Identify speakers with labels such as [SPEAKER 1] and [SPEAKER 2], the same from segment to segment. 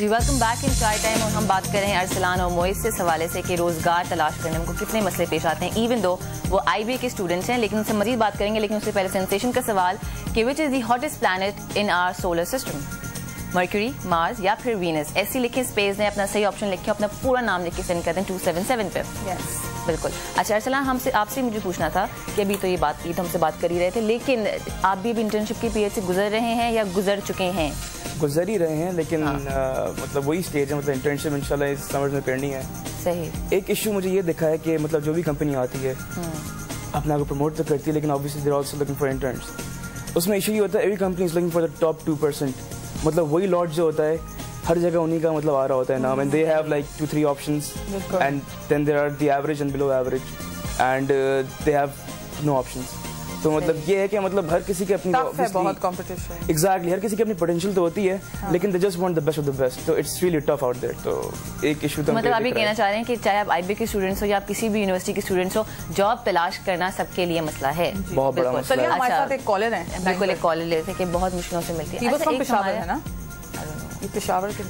[SPEAKER 1] Ji welcome back in चाय time और हम बात कर रहे हैं अरसलान और मोइस से इस हवाले से कि रोजगार तलाश करने में उनको कितने मसले पेश आते हैं इवन दो वो IB के स्टूडेंट्स हैं, लेकिन उनसे मजीद बात करेंगे। लेकिन उससे पहले सेंसेशन का सवाल कि which is the hottest planet in our solar system, Mercury, Mars या फिर वीनस। ऐसी लिखें स्पेस ने अपना सही ऑप्शन लिखे, अपना पूरा नाम लिख के सेंड करते हैं 277 पे। बिल्कुल। अच्छा अरसलान, हमसे आपसे मुझे पूछना था कि अभी तो ये बात की, तो हमसे बात कर ही रहे थे, लेकिन आप भी इंटर्नशिप की पीरियड से गुजर रहे हैं या गुजर चुके हैं?
[SPEAKER 2] गुजर ही रहे हैं, लेकिन मतलब वही स्टेज है, मतलब इंटर्नशिप इंशाल्लाह इस समर में करनी है।
[SPEAKER 1] सही।
[SPEAKER 2] एक इशू मुझे ये दिखा है कि मतलब जो भी कंपनी आती है अपने आप को प्रमोट तो करती है, लेकिन obviously they are also looking for interns. उसमें इशू ये होता है every company is looking for the top 2%। मतलब वही लॉट जो होता है हर जगह उन्हीं का मतलब आ रहा होता है नाम, and they have like 2-3 options and then there are the average and below average and they have no options. तो मतलब ये है कि मतलब हर किसी के अपनी
[SPEAKER 3] बहुत कंपटीशन,
[SPEAKER 2] एग्जैक्टली हर किसी की अपनी पोटेंशियल तो होती है, लेकिन they just want the best of the best, तो it's really tough out there. तो एक इशू तो
[SPEAKER 1] मतलब आप ये कहना चाह रहे हैं कि चाहे आप IB के स्टूडेंट्स हो या आप किसी भी यूनिवर्सिटी के स्टूडेंट्स हो, जॉब तलाश करना सबके लिए मसला है,
[SPEAKER 2] बहुत बड़ा मसला है।
[SPEAKER 3] हमारे साथ एक कॉलर है,
[SPEAKER 1] बिल्कुल एक कॉलर लेते कि बहुत मुश्किलों से मिलती है।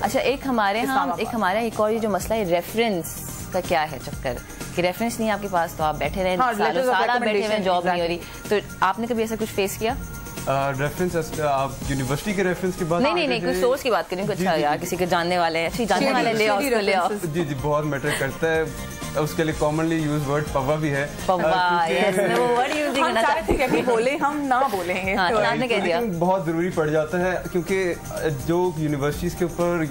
[SPEAKER 1] अच्छा एक हमारा एक और ये जो मसला है रेफरेंस का क्या है चक्कर कि रेफरेंस नहीं आपके पास तो आप बैठे रहे सालों साल बैठे हुए जॉब नहीं हो रही, तो आपने कभी ऐसा कुछ फेस किया?
[SPEAKER 4] रेफरेंस आप यूनिवर्सिटी के रेफरेंस की बात
[SPEAKER 1] नहीं कुछ सोर्स की बात करें। अच्छा यार किसी के जानने वाले हैं, अच्छी जानने वाले ले आओ उसको ले आओ।
[SPEAKER 4] जी बहुत मैटर करता है, उसके लिए कॉमनली यूज वर्ड पवा भी है।
[SPEAKER 1] पवा वो वर्ड यूज नहीं करना चाहते
[SPEAKER 3] कि बोले हम ना बोलेंगे,
[SPEAKER 1] आपने कह दिया।
[SPEAKER 4] बहुत जरूरी पड़ जाता है क्योंकि जो यूनिवर्सिटीज के ऊपर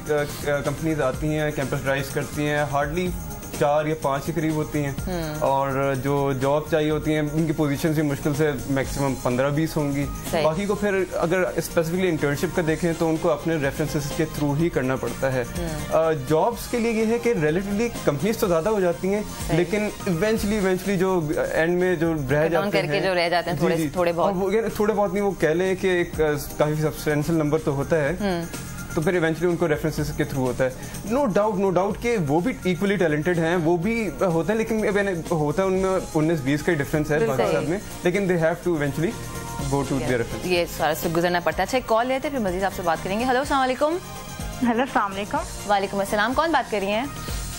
[SPEAKER 4] कंपनीज आती हैं, कैंपस ड्राइव्स करती हैं, हार्डली 4 या 5 के करीब होती हैं, और जो जॉब चाहिए होती हैं उनकी पोजीशन भी मुश्किल से मैक्सिमम 15-20 होंगी। बाकी को फिर अगर स्पेसिफिकली इंटर्नशिप का देखें तो उनको अपने रेफरेंसेस के थ्रू ही करना पड़ता है। जॉब्स के लिए ये है कि रिलेटिवली कंपनीज तो ज्यादा हो जाती हैं, लेकिन इवेंचुअली जो एंड में जो रह जाते हैं
[SPEAKER 1] थोड़े
[SPEAKER 4] बहुत नहीं, वो कह लें कि एक काफी सब्सटेंशियल नंबर तो होता है, तो फिर इवेंचुअली उनको रेफरेंसेस के थ्रू होता है। नो डाउट कि वो भी इक्वली टैलेंटेड हैं, वो भी होते हैं, लेकिन होता है उनमें 19-20 का डिफरेंस है बाकी सब में, लेकिन they have to eventually go to their reference.
[SPEAKER 1] ये सारा से गुजरना पड़ता है। अच्छा कॉल लेते फिर मजीद आपसे बात करेंगे। हेलो अस्सलाम वालेकुम।
[SPEAKER 5] हेलो अस्सलाम वालेकुम।
[SPEAKER 1] वालेकुम अस्सलाम, कौन बात कर रही हैं?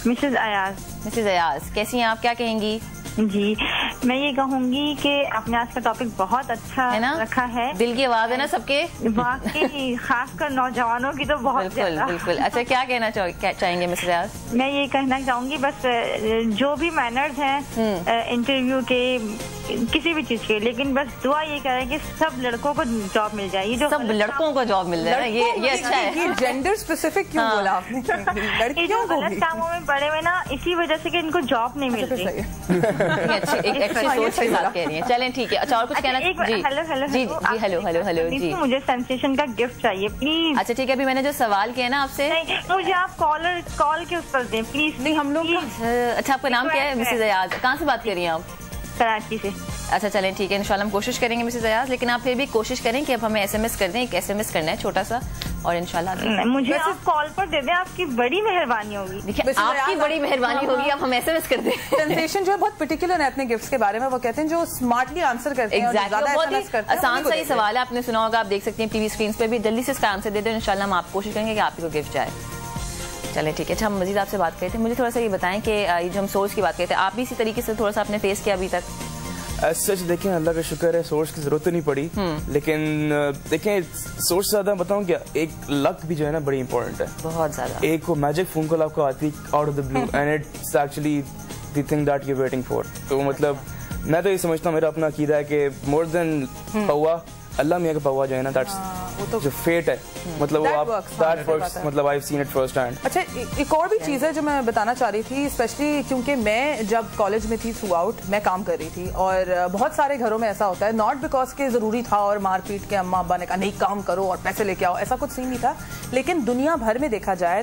[SPEAKER 5] मिसेज अयाज।
[SPEAKER 1] मिसेज अयाज, कैसी हैं आप, क्या कहेंगी?
[SPEAKER 5] जी मैं ये कहूंगी कि आपने आज का टॉपिक बहुत अच्छा है ना, रखा है।
[SPEAKER 1] दिल की आवाज है ना सबके,
[SPEAKER 5] वाकई खासकर नौजवानों की तो बहुत
[SPEAKER 1] बिल्कुल। अच्छा क्या कहना चाहेंगे मिसेज अयाज?
[SPEAKER 5] मैं ये कहना चाहूंगी बस जो भी मैनर्स हैं इंटरव्यू के किसी भी चीज के, लेकिन बस दुआ ये कर रहे हैं कि सब लड़कों को जॉब मिल जाए। जो
[SPEAKER 1] सब लड़कों को जॉब मिल जाए, ये अच्छा है।
[SPEAKER 3] जेंडर स्पेसिफिक क्यों बोला आपने?
[SPEAKER 5] लड़कियों को गलत कामों में पड़े हुए ना, इसी वजह से कि इनको जॉब नहीं मिलती।
[SPEAKER 1] अच्छी सोच के साथ कह रही हैं। चलें ठीक है। अच्छा और कुछ कहना? हेलो जी
[SPEAKER 5] मुझे सेंसेशन का गिफ्ट चाहिए प्लीज।
[SPEAKER 1] अच्छा ठीक है, अभी मैंने जो सवाल किया ना आपसे,
[SPEAKER 5] मुझे आप कॉल के उस पर दें प्लीज।
[SPEAKER 3] नहीं हम लोग।
[SPEAKER 1] अच्छा आपका नाम क्या है मिसेज अयाज, कहाँ से बात कर रही हैं आप?
[SPEAKER 5] कराची से।
[SPEAKER 1] अच्छा चलें ठीक है, इंशाल्लाह हम कोशिश करेंगे मिसेज अयाज, लेकिन आप फिर भी कोशिश करें कि अब हमें SMS कर दें, एक SMS करना है छोटा सा, और इंशाल्लाह
[SPEAKER 5] मुझे आप कॉल पर दे दें, आपकी बड़ी मेहरबानी होगी।
[SPEAKER 1] देखिए आपकी बड़ी मेहरबानी होगी, अब हम SMS कर दें।
[SPEAKER 3] सेंसेशन जो है बहुत पर्टिकुलर है अपने गिफ्ट्स के बारे में, वो कहते हैं जो स्मार्टली आंसर करते हैं,
[SPEAKER 1] बहुत ही आसान सा ही सवाल है, आपने सुना होगा, आप देख सकते हैं टीवी स्क्रीन पे भी, जल्दी से इसका आंसर दे दें, इंशाल्लाह हम आप कोशिश करेंगे कि आपको गिफ्ट जाए। चले ठीक है। अच्छा हम मजीद आपसे बात करते हैं, मुझे थोड़ा सा ये बताएं कि ये जो हम सोर्स की बात करते हैं, आप भी इसी तरीके से थोड़ा सा आपने फेस किया अभी तक?
[SPEAKER 2] सच देखें अल्लाह का शुक्र है, सोर्स की जरूरत तो नहीं पड़ी, लेकिन देखें सोर्स ज्यादा बताऊं क्या, एक लक भी जो है ना बड़ी इंपॉर्टेंट है, बहुत ज्यादा। एक वो मैजिक फोन कॉल आपको आती out of the blue and it's actually the thing that you waiting for. तो मतलब मैं तो ये समझता हूँ, मेरा अपना अकीदा है कि मोर देन पौवा, अल्लाह मियां का पौवा जो है ना, दैट्स जो फेट है, मतलब वो आप दैट वर्क्स, मतलब I have seen it first hand.
[SPEAKER 3] अच्छा एक और भी चीज़ है जो मैं बताना चाह रही थी, स्पेशली क्योंकि मैं जब कॉलेज में थी थ्रू आउट मैं काम कर रही थी, और बहुत सारे घरों में ऐसा होता है, नॉट बिकॉज के जरूरी था और मारपीट के अम्मा अब्बा ने कहा नहीं काम करो और पैसे लेके आओ, ऐसा कुछ सीन नहीं था, लेकिन दुनिया भर में देखा जाए,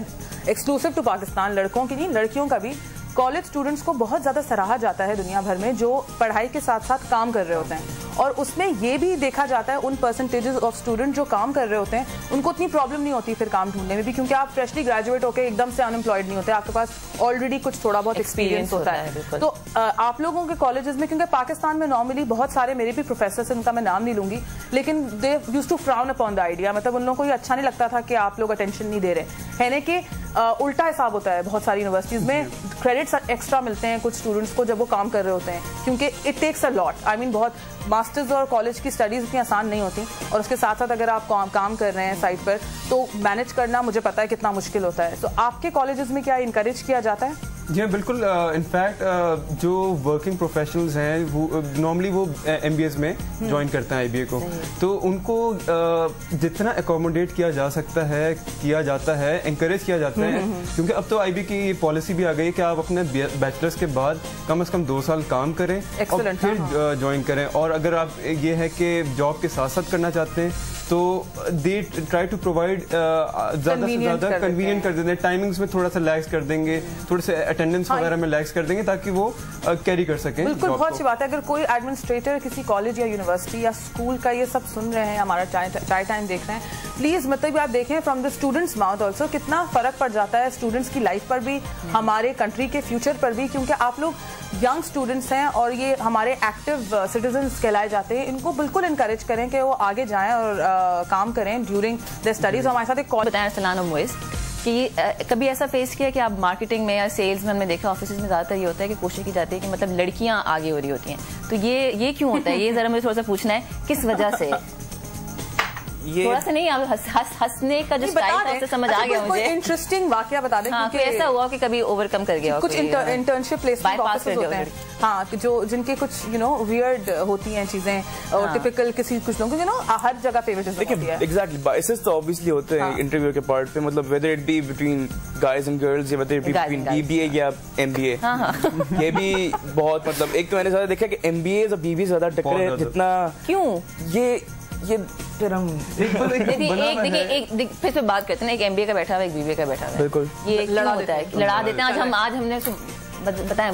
[SPEAKER 3] एक्सक्लूसिव टू पाकिस्तान, लड़कों की नहीं लड़कियों का भी, कॉलेज स्टूडेंट्स को बहुत ज्यादा सराहा जाता है दुनिया भर में, जो पढ़ाई के साथ साथ काम कर रहे होते हैं। और उसमें ये भी देखा जाता है उन परसेंटेजेस ऑफ स्टूडेंट जो काम कर रहे होते हैं उनको उतनी प्रॉब्लम नहीं होती फिर काम ढूंढने में भी, क्योंकि आप फ्रेशली ग्रेजुएट होकर एकदम से अनएम्प्लॉयड नहीं होते, आपके पास ऑलरेडी कुछ थोड़ा बहुत एक्सपीरियंस होता है। तो आप लोगों के कॉलेजेस में, क्योंकि पाकिस्तान में नॉर्मली बहुत सारे मेरे भी प्रोफेसर, उनका मैं नाम नहीं लूंगी, लेकिन they used to frown upon the idea, मतलब उन लोगों को ये अच्छा नहीं लगता था कि आप लोग अटेंशन नहीं दे रहे है ना, कि उल्टा हिसाब होता है बहुत सारी यूनिवर्सिटीज में, क्रेडिट्स एक्स्ट्रा मिलते हैं कुछ स्टूडेंट्स को जब वो काम कर रहे होते हैं, क्योंकि it takes a lot. I mean बहुत मास्टर्स और कॉलेज की स्टडीज इतनी आसान नहीं होती, और उसके साथ साथ अगर आप काम कर रहे हैं साइट पर तो मैनेज करना मुझे पता है कितना मुश्किल होता है। तो आपके कॉलेजेस में क्या इनकरेज किया जाता है?
[SPEAKER 4] जी बिल्कुल, इनफैक्ट जो वर्किंग प्रोफेशनल्स हैं वो नॉर्मली वो MBAs में ज्वाइन करते हैं IBA को, तो उनको जितना अकोमोडेट किया जा सकता है किया जाता है, इंकरेज किया जाता है, क्योंकि अब तो IBA की पॉलिसी भी आ गई है कि आप अपने बैचलर्स के बाद कम से कम 2 साल काम करें और फिर ज्वाइन करें। और अगर आप ये है कि जॉब के साथ साथ करना चाहते हैं तो दे ट्राई टू प्रोवाइड ज़्यादा से ज़्यादा कन्वीनियंट कर देते हैं, टाइमिंग्स में थोड़ा सा लैक्स कर देंगे, थोड़े से अटेंडेंस वगैरह में लैक्स कर देंगे ताकि वो कैरी कर सकें।
[SPEAKER 3] बिल्कुल, बहुत अच्छी बात है। अगर कोई एडमिनिस्ट्रेटर किसी कॉलेज या यूनिवर्सिटी या स्कूल का ये सब सुन रहे हैं, हमारा चाय टाइम देख रहे हैं, प्लीज मतलब आप देखें from the students mouth also कितना फर्क पड़ जाता है स्टूडेंट्स की लाइफ पर भी, हमारे कंट्री के फ्यूचर पर भी, क्योंकि आप लोग यंग स्टूडेंट्स हैं और ये हमारे एक्टिव सिटीजन्स कहलाए जाते हैं। इनको बिल्कुल इनकरेज करें कि वो आगे जाएं और काम करें ड्यूरिंग द स्टडीज। हमारे साथ एक
[SPEAKER 1] बताएं अरसलान और मोइस कि कभी ऐसा फेस किया कि आप मार्केटिंग में या सेल्स में, हमने देखा ऑफिस में ज़्यादातर ये होता है कि कोशिश की जाती है कि मतलब लड़कियां आगे हो रही होती हैं, तो ये क्यों होता है? ये जरा मुझे थोड़ा सा पूछना है, किस वजह से? ये थोड़ा सा नहीं, हंसने का जो स्टाइल था उससे समझ आ गया मुझे।
[SPEAKER 3] इंटरेस्टिंग वाकया बता दें।
[SPEAKER 1] हाँ, ऐसा हुआ कि कभी ओवरकम कर गया
[SPEAKER 3] कुछ इंटर्नशिप प्लेसमेंट ऑफिसर्स होते हैं, हाँ, जो जिनके कुछ वियर्ड होती हैं चीजें और टिपिकल किसी कुछ लोगों को हर जगह फेवरेटिज्म होती है।
[SPEAKER 2] एग्जैक्टली, बायसेस तो ऑब्वियसली होते हैं इंटरव्यू के पार्ट पे, मतलब whether it be between guys and girls या whether it be between BBA या MBA। ये भी बहुत, मतलब एक तो मैंने ज्यादा देखा कि MBA और BBA ज्यादा टक्कर जितना।
[SPEAKER 1] क्यों?
[SPEAKER 2] ये फिर हम
[SPEAKER 1] देखिए फिर से बात करते हैं, एक MBA का बैठा हुआ, एक BBA का बैठा हुआ,
[SPEAKER 2] बिल्कुल
[SPEAKER 1] ये लड़ा देता है, लड़ा देते हैं। आज हमने बताएं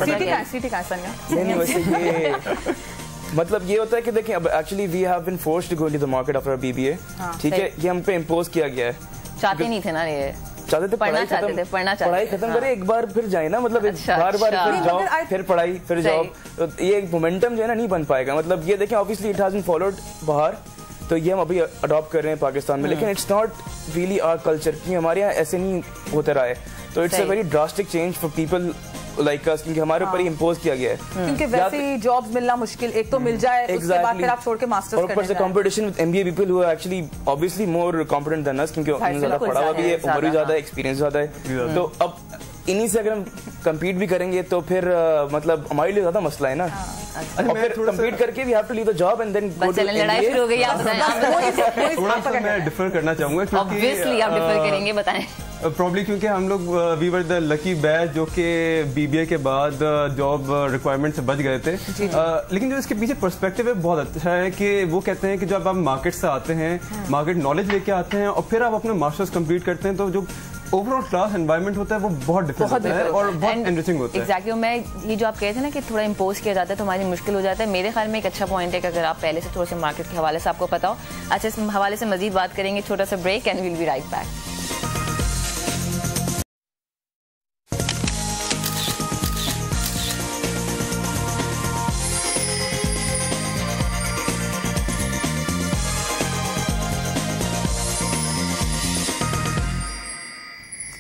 [SPEAKER 2] मतलब ये होता है कि देखिए अब actually we have been forced to go into the market after BBA, ठीक है, ये हम पे इम्पोज किया गया है।
[SPEAKER 1] चाहते नहीं थे ना, ये
[SPEAKER 2] चाहते थे पढ़ाई खत्म करे, एक बार फिर जाए ना, मतलब बार फिर जॉब, फिर पढ़ाई, फिर जॉब, तो ये एक मोमेंटम जो है ना नहीं बन पाएगा। मतलब ये देखें obviously it has been followed बाहर, तो ये हम अभी अडॉप्ट कर रहे हैं पाकिस्तान में, लेकिन it's not really our culture, क्योंकि हमारे यहाँ ऐसे नहीं होता रहा है। तो it's a very drastic change for people like us, क्योंकि हमारे ऊपर ही इम्पोज किया गया है,
[SPEAKER 3] क्योंकि वैसे ही जॉब्स मिलना मुश्किल, एक तो मिल जाए उसके बाद फिर आप छोड़ के मास्टर्स करने जाएं। ऊपर से competition with MBA people who are actually obviously more competent than us, क्योंकि उन्होंने ज्यादा पढ़ा हुआ भी है, उम्र भी ज्यादा है, एक्सपीरियंस ज्यादा है। तो अब इन्हीं से अगर हम कम्पीट भी करेंगे तो फिर मतलब हमारे लिए ज्यादा मसला है ना। और फिर कम्पीट करके we have to leave the job and then go to
[SPEAKER 1] लड़ाई शुरू हो गई।
[SPEAKER 4] थोड़ा सा मैं डिफर करना चाहूंगा, क्योंकि
[SPEAKER 1] ऑब्वियसली आप डिफर करेंगे, बताएं।
[SPEAKER 4] प्रॉब्ली क्योंकि हम लोग we were the lucky batch जो कि BBA के बाद जॉब रिक्वायरमेंट से बच गए थे। लेकिन जो इसके पीछे पर्सपेक्टिव है बहुत अच्छा है कि वो कहते हैं कि जब आप मार्केट से आते हैं, मार्केट नॉलेज लेके आते हैं और फिर आप अपने मास्टर्स कंप्लीट करते हैं, तो जो ओवरऑल क्लास एनवायरनमेंट होता है वो बहुत डिफरेंट होता है और बहुत एनरिचिंग होता है।
[SPEAKER 1] एग्जैक्टली, मैं ये जो आप कह रहे थे ना कि थोड़ा इम्पोज किया जाता है तो हमारी मुश्किल हो जाता है, मेरे ख्याल में एक अच्छा पॉइंट है कि अगर आप पहले से थोड़ा सा मार्केट के हवाले से आपको पता हो। अच्छा, इस हवाले से मजीद बात करेंगे, छोटा सा break and will be right back.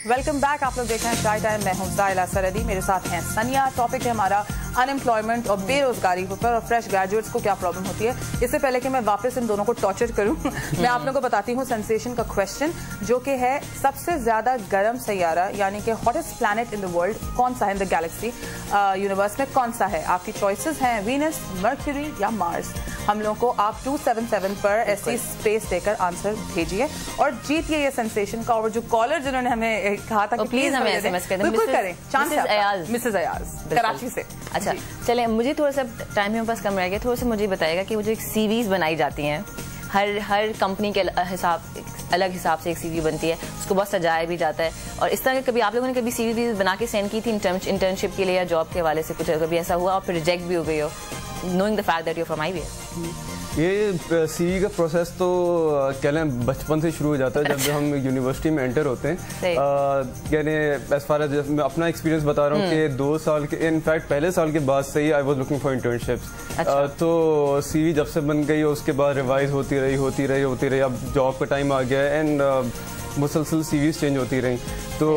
[SPEAKER 3] Welcome back, आप लोग देख रहे हैं चाय टाइम, मैं हूं साहिला सरदी, मेरे साथ हैं सनिया। टॉपिक है हमारा अनएम्प्लॉयमेंट और बेरोजगारी पर और फ्रेश ग्रेजुएट्स को क्या प्रॉब्लम होती है। इससे पहले कि मैं वापस इन दोनों को टॉर्चर करूं, मैं आप लोगों को बताती हूं सेंसेशन का क्वेश्चन, जो कि है सबसे ज्यादा गर्म सैयारा यानी कि hottest planet in the world कौन सा है, इन द गैलेक्सी यूनिवर्स में कौन सा है? आपकी चॉइसेस हैं वीनस, मर्क्यूरी या मार्स। हम लोगों को आप 277 पर ऐसी स्पेस देकर आंसर भेजिए और जीतिए ये सेंसेशन का। और जो कॉलर जिन्होंने हमें कहा था कि
[SPEAKER 1] प्लीज हमें SMS कर दें,
[SPEAKER 3] बिल्कुल करें। मिसेस अयाज कराची से।
[SPEAKER 1] अच्छा, चले, मुझे थोड़ा सा टाइम मेरे पास कम रह गया, थोड़ा सा मुझे बताएगा कि वो जो एक CVs बनाई जाती हैं, हर कंपनी के अलग हिसाब से एक CV बनती है, उसको बहुत सजाया भी जाता है, और इस तरह के कभी आप लोगों ने कभी CV बना के सेंड की थी इंटर्नशिप के लिए या जॉब के हवाले से, कुछ कभी ऐसा हुआ और फिर रिजेक्ट भी हो गई हो? knowing the fact that you're from IBA?
[SPEAKER 4] ये सीवी का प्रोसेस तो कह लें बचपन से शुरू हो जाता है जब हम यूनिवर्सिटी में एंटर होते हैं। यानी एज फार एज मैं अपना एक्सपीरियंस बता रहा हूँ कि 2 साल के इनफैक्ट पहले साल के बाद से ही I was looking for internships. तो सीवी जब से बन गई उसके बाद रिवाइज होती रही। अब जॉब का टाइम आ गया एंड मुसलसल सीवीज चेंज होती रही। तो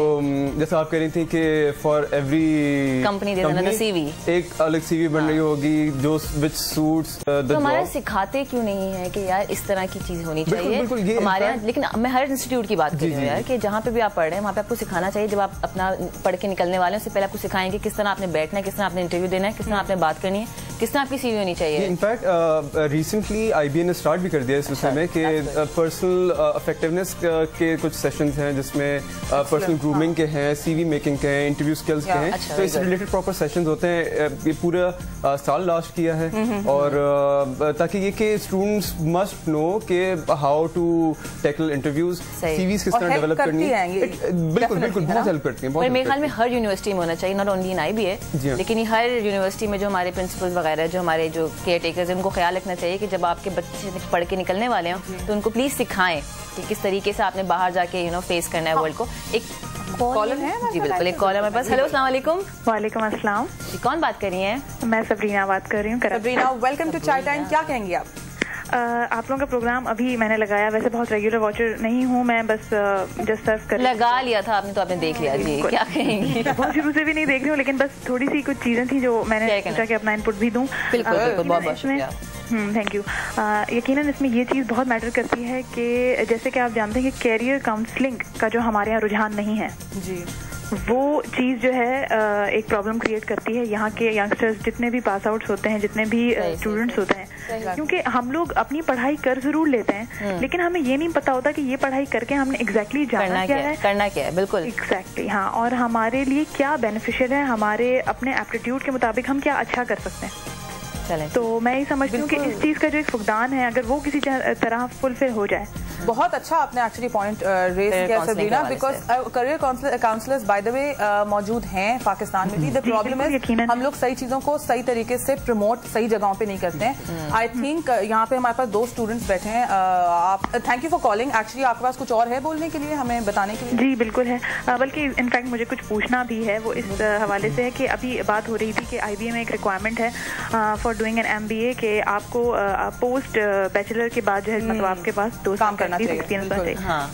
[SPEAKER 4] जैसे आप कह रही थी कि फॉर एवरी
[SPEAKER 1] कंपनी सीवी एक
[SPEAKER 4] अलग सीवी बन रही होगी जो विच सूट्स द जॉब।
[SPEAKER 1] हमारे सिखाते क्यों नहीं है कि यार इस तरह की चीज होनी चाहिए हमारे यहाँ। लेकिन मैं हर इंस्टीट्यूट की बात कर रही हूँ यार कि जहाँ पे भी आप पढ़ रहे हैं वहाँ पे आपको सिखाना चाहिए। जब आप अपना पढ़ के निकलने वाले हैं उससे पहले आपको सिखाएंगे किस तरह आपने बैठना है, किस तरह आपने इंटरव्यू देना है, किस तरह आपने बात करनी है, किस तरह आपकी सीवी होनी चाहिए।
[SPEAKER 4] इनफैक्ट रिसेंटली IBA ने स्टार्ट भी कर दिया इस सिलसिले में कि पर्सनल इफेक्टिवनेस के कुछ सेशंस हैं जिसमें पर्सनल ग्रूमिंग के हैं, सीवी मेकिंग के हैं, इंटरव्यू स्किल्स के हैं। तो इससे रिलेटेड प्रॉपर सेशंस होते हैं। ये पूरा साल लास्ट किया है और ताकि ये कि स्टूडेंट्स मस्ट नो कि how to tackle interviews, CVs किस तरह डेवलप करनी है। बिल्कुल बहुत हेल्प करती है।
[SPEAKER 1] मेरे ख्याल में हर यूनिवर्सिटी में होना चाहिए, नॉट ओनली इन IBA, लेकिन हर यूनिवर्सिटी में जो हमारे प्रिंसिपल्स वगैरह जो हमारे जो केयर टेकर्स हैं उनको ख्याल रखना चाहिए कि जब आपके बच्चे पढ़ के निकलने वाले हों तो उनको प्लीज सिखाएं कि किस तरीके से आपने बाहर जाके फेस करना है वर्ल्ड को। एक
[SPEAKER 3] कॉलर है
[SPEAKER 1] जी बिल्कुल, एक कॉल है हमारे पास। हेलो अस्सलाम वालेकुम।
[SPEAKER 5] वालेकुम अस्सलाम
[SPEAKER 1] जी कौन बात कर रही हैं?
[SPEAKER 5] मैं सबरीना बात कर रही हूँ।
[SPEAKER 3] सबरीना वेलकम टू चाय टाइम। क्या कहेंगी आप?
[SPEAKER 5] आप लोगों का प्रोग्राम अभी मैंने लगाया, वैसे बहुत रेगुलर वॉचर नहीं हूँ मैं, बस जस्ट सर्व कर
[SPEAKER 1] लगा लिया था आपने तो आपने देख लिया जी। क्या कहेंगी?
[SPEAKER 5] बहुत शुरू से भी नहीं देख रही हूँ लेकिन बस थोड़ी सी कुछ चीजें थी जो मैंने सोचा कि अपना इनपुट भी दूँ। Thank you. यकीनन इसमें ये चीज़ बहुत मैटर करती है कि जैसे कि आप जानते हैं कि कैरियर काउंसलिंग का जो हमारे यहाँ रुझान नहीं है जी, वो चीज़ जो है एक प्रॉब्लम क्रिएट करती है यहाँ के यंगस्टर्स जितने भी पास आउट्स होते हैं, जितने भी स्टूडेंट्स होते हैं। क्योंकि हम लोग अपनी पढ़ाई कर जरूर लेते हैं लेकिन हमें ये नहीं पता होता कि ये पढ़ाई करके हमने एग्जैक्टली जाना क्या है,
[SPEAKER 1] करना क्या है। बिल्कुल
[SPEAKER 5] एग्जैक्टली हाँ, और हमारे लिए क्या बेनिफिशियल है, हमारे अपने एप्टीट्यूड के मुताबिक हम क्या अच्छा कर सकते हैं। तो मैं ये समझती हूँ कि इस चीज़ का जो एक फुकदान है अगर वो किसी तरह फुलफिल हो जाए।
[SPEAKER 3] बहुत अच्छा आपने एक्चुअली पॉइंट रेज किया Sabrina, because career counsellors by the way मौजूद हैं पाकिस्तान में भी। द प्रॉब्लम है हम लोग सही चीजों को सही तरीके से प्रमोट सही जगहों पे नहीं करते हैं। आई थिंक यहाँ पे हमारे पास 2 स्टूडेंट्स बैठे हैं। आप thank you for calling. Actually आपके पास कुछ और है बोलने के लिए, हमें बताने के लिए?
[SPEAKER 5] जी बिल्कुल है, बल्कि इनफैक्ट मुझे कुछ पूछना भी है। वो इस हवाले से है कि अभी बात हो रही थी कि IBA में एक रिक्वायरमेंट है फॉर डूइंग एन MBA के आपको पोस्ट बैचलर के बाद जो है मतलब आपके पास 2 साल करना चाहिए।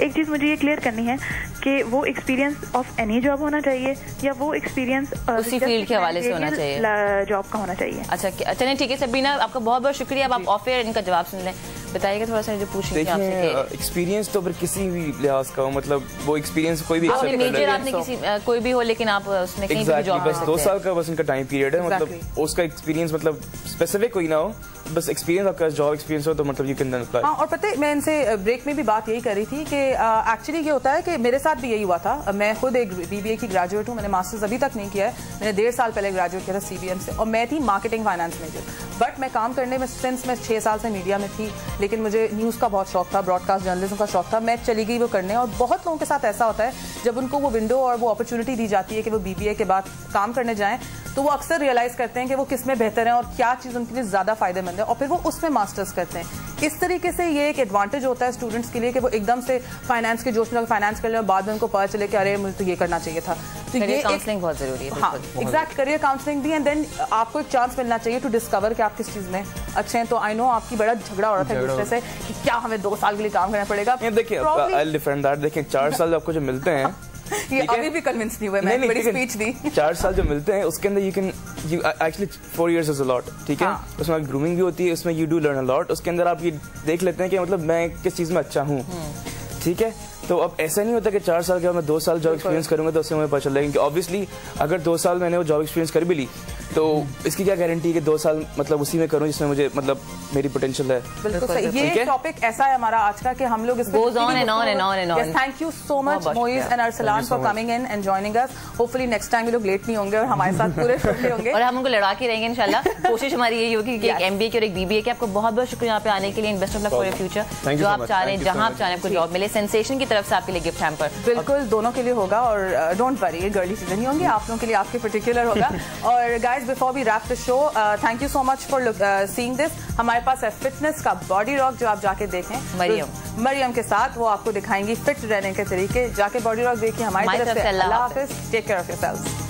[SPEAKER 5] एक चीज मुझे ये क्लियर करनी है कि वो एक्सपीरियंस ऑफ एनी जॉब होना चाहिए या वो एक्सपीरियंस
[SPEAKER 1] उसी फील्ड के हवाले से होना चाहिए,
[SPEAKER 5] जॉब का होना चाहिए।
[SPEAKER 1] अच्छा चलिए ठीक है सबरीना, आपका बहुत बहुत शुक्रिया। अब आप ऑफ एयर इनका जवाब सुन लें, बताइएगा थोड़ा सा जो पूछ रही थी आपसे।
[SPEAKER 2] एक्सपीरियंस तो फिर किसी भी लिहाज का हो, मतलब वो एक्सपीरियंस कोई भी
[SPEAKER 1] मेजर आपने किसी कोई भी हो लेकिन आप उसमें कहीं भी जॉब
[SPEAKER 2] बस 2 साल का बस इनका टाइम पीरियड है, मतलब उसका एक्सपीरियंस मतलब स्पेसिफिक कोई ना हो, बस एक्सपीरियंस आपका जॉब एक्सपीरियंस हो तो मतलब यू कैन अप्लाई।
[SPEAKER 3] हाँ, और पता है मैं इनसे ब्रेक में भी बात यही कर रही थी कि एक्चुअली ये होता है कि मेरे साथ भी यही हुआ था। मैं खुद एक BBA की ग्रेजुएट हूँ, मैंने मास्टर्स अभी तक नहीं किया है, मैंने 1.5 साल पहले ग्रेजुएट किया था CBM से और मैं थी मार्केटिंग फाइनेंस मेजर। बट मैं काम करने में सिंस मैं 6 साल से मीडिया में थी, लेकिन मुझे न्यूज़ का बहुत शौक था, ब्रॉडकास्ट जर्नलिज्म का शौक था, मैं चली गई वो करने। और बहुत लोगों के साथ ऐसा होता है जब उनको वो विंडो और वो अपॉर्चुनिटी दी जाती है कि वो BBA के बाद काम करने जाएं तो वो अक्सर रियलाइज करते हैं कि वो किस में बेहतर है और क्या चीज़ उनके लिए ज़्यादा फायदेमंद है और फिर वो उसमें मास्टर्स करते हैं। इस तरीके से ये एक एडवांटेज होता है स्टूडेंट्स के लिए कि वो एकदम से फाइनेंस के जोश में फाइनेंस कर ले और बाद में उनको पता चले कि अरे मुझे तो ये करना चाहिए था। तो ये
[SPEAKER 1] काउंसलिंग बहुत जरूरी है।
[SPEAKER 3] हाँ एग्जैक्ट, करियर काउंसलिंग भी एंड देन आपको एक चांस मिलना चाहिए टू डिस्कवर कि आप किस चीज़ में अच्छे हैं। तो आई नो आपकी बड़ा झगड़ा हो रहा था एक दूसरे से कि क्या हमें 2 साल के लिए काम करना पड़ेगा।
[SPEAKER 2] देखिए आई डिफेंड दैट, देखिए 4 साल आपको जो मिलते हैं
[SPEAKER 3] ये अभी भी कन्विंस नहीं हुए, मैं बड़ी स्पीच दी।
[SPEAKER 2] 4 साल जो मिलते हैं उसके अंदर you actually 4 years is a lot, ठीक है। उसमें ग्रूमिंग भी होती है, उसमें you do learn a lot. उसके अंदर आप ये देख लेते हैं कि मतलब मैं किस चीज़ में अच्छा हूँ, ठीक है। तो अब ऐसा नहीं होता कि 4 साल के बाद मैं 2 साल जॉब एक्सपीरियंस करूंगा तो उससे मुझे पता चल जाएगा। ऑब्वियसली अगर 2 साल मैंने वो जॉब एक्सपीरियंस कर भी ली तो इसकी क्या गारंटी है कि 2 साल मतलब उसी में करूं जिसमें मुझे मतलब मेरी पोटेंशियल है।
[SPEAKER 3] बिल्कुल सही। ये टॉपिक ऐसा है हमारा आज का कि हम लोग thank you so much Moiz and Arsalan for coming in and joining us. Hopefully next time ये लोग लेट नहीं होंगे और हमारे साथ पूरे फ्रेंडली होंगे
[SPEAKER 1] और हम उनको लड़ा के रहेंगे इंशाल्लाह। कोशिश हमारी यही होगी कि एक MBA की और एक BBA की। आपको बहुत बहुत शुक्रिया यहाँ पे आने के लिए। Best of luck for your future. जो आप चाह रहे हैं, जहाँ आप चाह रहे हैं आपको जॉब मिले, सेंसेशन की तरफ से आपके लिए गिफ्ट हैम्पर?
[SPEAKER 3] बिल्कुल, दोनों के लिए होगा और डोंट वरी, ये गर्ली सीजन ही होंगे, आप लोगों के लिए आपके पर्टिकुलर होगा। और guys before we wrap the show, thank you so much for seeing this. हमारे पास है फिटनेस का बॉडी रॉक जो आप जाके देखें, मरियम के साथ, वो आपको दिखाएंगी फिट रहने के तरीके। जाके बॉडी रॉक देखिए। हमारी तरफ से अल्लाह हाफिज, टेक केयर ऑफ योरसेल्व्स।